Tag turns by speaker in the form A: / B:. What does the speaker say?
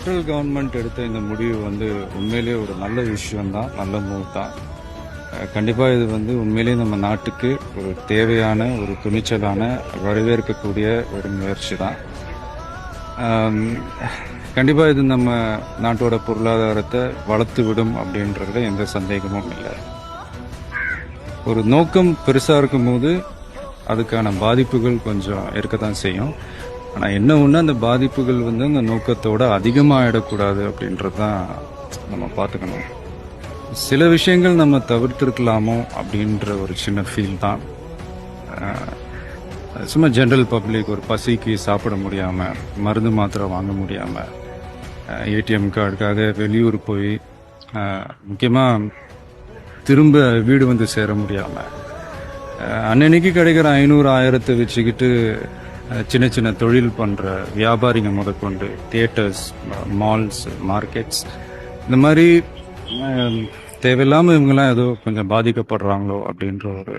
A: Central government எடுத்த இந்த முடிவு வந்து உண்மையிலேயே ஒரு நல்ல விஷயம்தான், நல்ல மூவ் தான். கண்டிப்பாக இது வந்து உண்மையிலேயே நம்ம நாட்டுக்கு ஒரு தேவையான ஒரு துணிச்சலான வரவேற்கக்கூடிய ஒரு முயற்சி தான். கண்டிப்பாக இது நம்ம நாட்டோட பொருளாதாரத்தை வளர்த்து விடும் அப்படின்றதுல எந்த சந்தேகமும் இல்லை. ஒரு நோக்கம் பெருசாக இருக்கும்போது அதுக்கான பாதிப்புகள் கொஞ்சம் இருக்கத்தான் செய்யும். ஆனால் என்ன ஒன்று, அந்த பாதிப்புகள் வந்து அந்த நோக்கத்தோட அதிகமாகிடக்கூடாது அப்படின்றது தான் நம்ம பார்த்துக்கணும். சில விஷயங்கள் நம்ம தவிர்த்திருக்கலாமோ அப்படின்ற ஒரு சின்ன ஃபீல் தான். சும்மா ஜென்ரல் பப்ளிக் ஒரு பசிக்கு சாப்பிட முடியாமல், மருந்து மாத்திரை வாங்க முடியாமல், ஏடிஎம் கார்டுக்காக வெளியூர் போய் முக்கியமாக திரும்ப வீடு வந்து சேர முடியாமல், அன்னன்னைக்கு கிடைக்கிற 500-1000 வச்சுக்கிட்டு சின்ன சின்ன தொழில் பண்ணுற வியாபாரிங்க முதற்கொண்டு தியேட்டர்ஸ், மால்ஸ், மார்க்கெட்ஸ், இந்த மாதிரி தேவையில்லாமல் இவங்கெல்லாம் ஏதோ கொஞ்சம் பாதிக்கப்படுறாங்களோ அப்படின்ற ஒரு